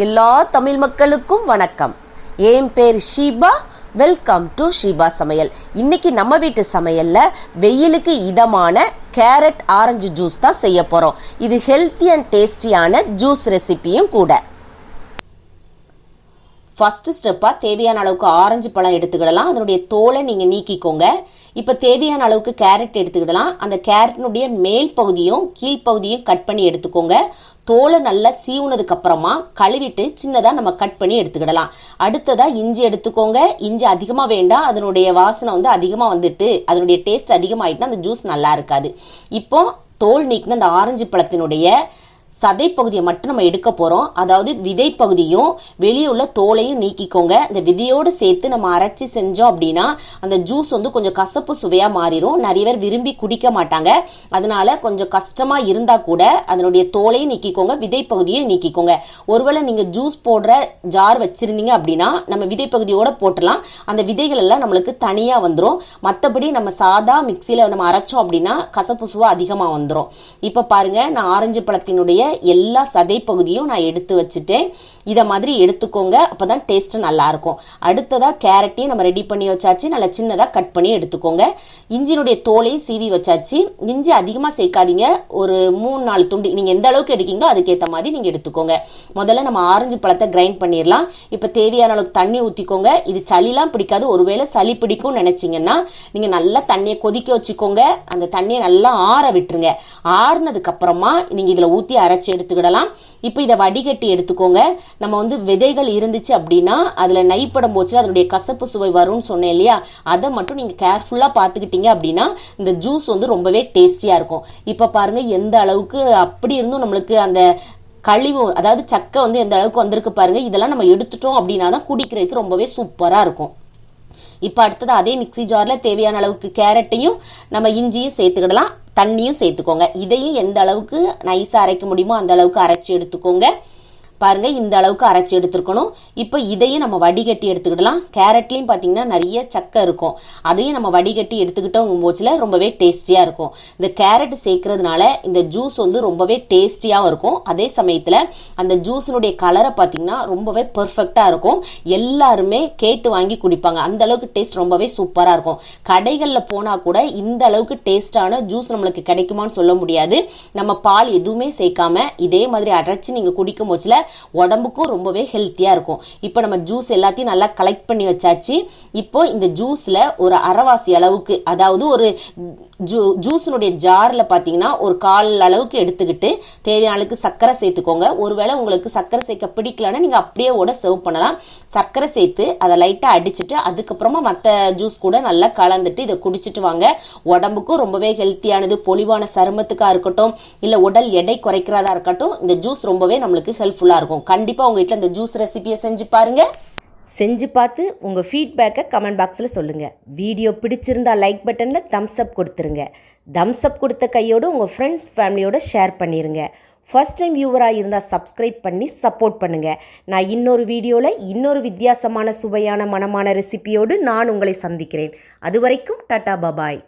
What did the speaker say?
எல்லா தமிழ் மக்களுக்கும் வணக்கம். என் பேர் ஷீபா. வெல்கம் டு ஷீபா சமையல். இன்னைக்கு நம்ம வீட்டு சமையல்ல வெயிலுக்கு இதமான கேரட் ஆரஞ்சு ஜூஸ் தான் செய்ய போறோம். இது ஹெல்த்தி அண்ட் டேஸ்டியான ஜூஸ் ரெசிபியும் கூட. ஃபர்ஸ்ட் ஸ்டெப்பாக தேவையான அளவுக்கு ஆரஞ்சு பழம் எடுத்துக்கிடலாம். அதனுடைய தோலை நீங்கள் நீக்கிக்கோங்க. இப்போ தேவையான அளவுக்கு கேரட் எடுத்துக்கிடலாம். அந்த கேரட்டினுடைய மேல் பகுதியும் கீழ்ப்பகுதியும் கட் பண்ணி எடுத்துக்கோங்க. தோலை நல்லா சீவுனதுக்கு அப்புறமா கழுவிட்டு சின்னதாக நம்ம கட் பண்ணி எடுத்துக்கிடலாம். அடுத்ததாக இஞ்சி எடுத்துக்கோங்க. இஞ்சி அதிகமாக வேண்டாம், அதனுடைய வாசனை அதிகமாக வந்துட்டு அதனுடைய டேஸ்ட் அதிகமாகிட்டுனா அந்த ஜூஸ் நல்லா இருக்காது. இப்போ தோல் நீக்கின அந்த ஆரஞ்சு பழத்தினுடைய சதை பகுதியை மட்டும் நம்ம எடுக்க போகிறோம். அதாவது விதை பகுதியும் வெளியே உள்ள தோலையும் நீக்கிக்கோங்க. இந்த விதையோடு சேர்த்து நம்ம அரைச்சி செஞ்சோம் அப்படின்னா அந்த ஜூஸ் கொஞ்சம் கசப்பு சுவையாக மாறிடும். நிறைய பேர் விரும்பி குடிக்க மாட்டாங்க. அதனால கொஞ்சம் கஷ்டமாக இருந்தால் கூட அதனுடைய தோலையும் நீக்கிக்கோங்க, விதை பகுதியும் நீக்கிக்கோங்க. ஒருவேளை நீங்கள் ஜூஸ் போடுற ஜார் வச்சுருந்தீங்க அப்படின்னா நம்ம விதை பகுதியோடு போட்டலாம். அந்த விதைகள் எல்லாம் நம்மளுக்கு தனியாக வந்துடும். மற்றபடி நம்ம சாதா மிக்சியில் நம்ம அரைச்சோம் அப்படின்னா கசப்பு சுவை அதிகமாக வந்துடும். இப்போ பாருங்கள், நான் ஆரஞ்சு பழத்தினுடைய எல்லா சதை பகுதியும் நான் எடுத்து வச்சுட்டேன். இதை மாதிரி எடுத்துக்கோங்க, அப்போதான் டேஸ்ட் நல்லா இருக்கும். அடுத்ததாக கேரட்டையும் நம்ம ரெடி பண்ணி வச்சாச்சு. நல்லா சின்னதாக கட் பண்ணி எடுத்துக்கோங்க. இஞ்சினுடைய தோலையும் சீவி வச்சாச்சு. இஞ்சி அதிகமாக சேர்க்காதீங்க, ஒரு 3-4 துண்டு நீங்கள் எந்த அளவுக்கு எடுக்கீங்களோ அதுக்கேற்ற மாதிரி நீங்கள் எடுத்துக்கோங்க. முதல்ல நம்ம ஆரஞ்சு பழத்தை கிரைண்ட் பண்ணிடலாம். இப்போ தேவையான அளவுக்கு தண்ணி ஊற்றிக்கோங்க. இது சளிலாம் பிடிக்காது. ஒருவேளை சளி பிடிக்கும்னு நினச்சிங்கன்னா நீங்கள் நல்லா தண்ணியை கொதிக்க வச்சுக்கோங்க. அந்த தண்ணியை நல்லா ஆற விட்டுருங்க. ஆறுனதுக்கு அப்புறமா நீங்கள் இதில் ஊற்றி அரைச்சி எடுத்துக்கிடலாம். இப்போ இதை வடிகட்டி எடுத்துக்கோங்க. நம்ம விதைகள் இருந்துச்சு அப்படின்னா அதில் நைப்படம் போச்சு அதனுடைய கசப்பு சுவை வரும்னு சொன்னேன் இல்லையா, அதை மட்டும் நீங்கள் கேர்ஃபுல்லாக பார்த்துக்கிட்டீங்க அப்படின்னா இந்த ஜூஸ் ரொம்பவே டேஸ்டியாக இருக்கும். இப்போ பாருங்கள் எந்த அளவுக்கு அப்படி இருந்தும் நம்மளுக்கு அந்த கழிவு, அதாவது சக்கை எந்த அளவுக்கு வந்திருக்கு பாருங்கள். இதெல்லாம் நம்ம எடுத்துட்டோம் அப்படின்னா தான் குடிக்கிறதுக்கு ரொம்பவே சூப்பராக இருக்கும். இப்போ அடுத்தது அதே மிக்சி ஜாரில் தேவையான அளவுக்கு கேரட்டையும் நம்ம இஞ்சியும் சேர்த்துக்கிடலாம். தண்ணியும் சேர்த்துக்கோங்க. இதையும் எந்த அளவுக்கு நைஸாக அரைக்க முடியுமோ அந்த அளவுக்கு அரைச்சி எடுத்துக்கோங்க. பாருங்க, இந்த அளவுக்கு அரைச்சி எடுத்துருக்கணும். இப்போ இதையும் நம்ம வடிகட்டி எடுத்துக்கிடலாம். கேரட்லேயும் பார்த்தீங்கன்னா நிறைய சக்கை இருக்கும். அதையும் நம்ம வடிகட்டி எடுத்துக்கிட்டோம் போச்சில் ரொம்பவே டேஸ்டியாக இருக்கும். இந்த கேரட் சேர்க்கறதுனால இந்த ஜூஸ் ரொம்பவே டேஸ்டியாகவும் இருக்கும். அதே சமயத்தில் அந்த ஜூஸினுடைய கலரை பார்த்தீங்கன்னா ரொம்பவே பெர்ஃபெக்டாக இருக்கும். எல்லாருமே கேட்டு வாங்கி குடிப்பாங்க. அந்த அளவுக்கு டேஸ்ட் ரொம்பவே சூப்பராக இருக்கும். கடைகளில் போனால் கூட இந்த அளவுக்கு டேஸ்டான ஜூஸ் நம்மளுக்கு கிடைக்குமான்னு சொல்ல முடியாது. நம்ம பால் எதுவுமே சேர்க்காம இதே மாதிரி அரைச்சி நீங்கள் குடிக்கும் போச்சில் உடம்புக்கும் ரொம்பவே ஹெல்த்தியாக இருக்கும். இப்போ நம்ம ஜூஸ் எல்லாத்தையும் நல்லா கலெக்ட் பண்ணி வச்சாச்சு. இப்போ இந்த ஜூஸில் ஒரு அரைவாசி அளவுக்கு, அதாவது ஒரு ஜூஸினுடைய ஜாரில் பார்த்தீங்கன்னா ஒரு 1/4 அளவுக்கு எடுத்துக்கிட்டு தேவையான அளவுக்கு சர்க்கரை சேர்த்துக்கோங்க. ஒருவேளை உங்களுக்கு சர்க்கரை சேர்க்க பிடிக்கலன்னா நீங்கள் அப்படியே கூட சர்வ் பண்ணலாம். சர்க்கரை சேர்த்து அதை லைட்டாக அடிச்சுட்டு அதுக்கப்புறமா மற்ற ஜூஸ் கூட நல்லா கலந்துட்டு இதை குடிச்சிட்டு வாங்க. உடம்புக்கும் ரொம்பவே ஹெல்த்தியானது. பொலிவான சருமத்துக்காக இருக்கட்டும், இல்லை உடல் எடை குறைக்கிறதா இருக்கட்டும், இந்த ஜூஸ் ரொம்பவே நம்மளுக்கு ஹெல்ப்ஃபுல்லாக இருக்கும். கண்டிப்பாக உங்கள் வீட்டில் இந்த ஜூஸ் ரெசிபியை செஞ்சு பாருங்கள். செஞ்சு பார்த்து உங்கள் ஃபீட்பேக்கை கமெண்ட் பாக்ஸில் சொல்லுங்கள். வீடியோ பிடிச்சிருந்தால் லைக் பட்டனில் தம்ஸ் அப் கொடுத்துருங்க. தம்ஸ் அப் கொடுத்த கையோடு உங்கள் ஃப்ரெண்ட்ஸ் ஃபேமிலியோடு ஷேர் பண்ணிடுங்க. ஃபர்ஸ்ட் டைம் வியூவராக இருந்தால் சப்ஸ்கிரைப் பண்ணி சப்போர்ட் பண்ணுங்கள். நான் இன்னொரு வீடியோவில் இன்னொரு வித்தியாசமான சுவையான மனமான ரெசிபியோடு நான் உங்களை சந்திக்கிறேன். அது வரைக்கும் டாடா பாபாய்.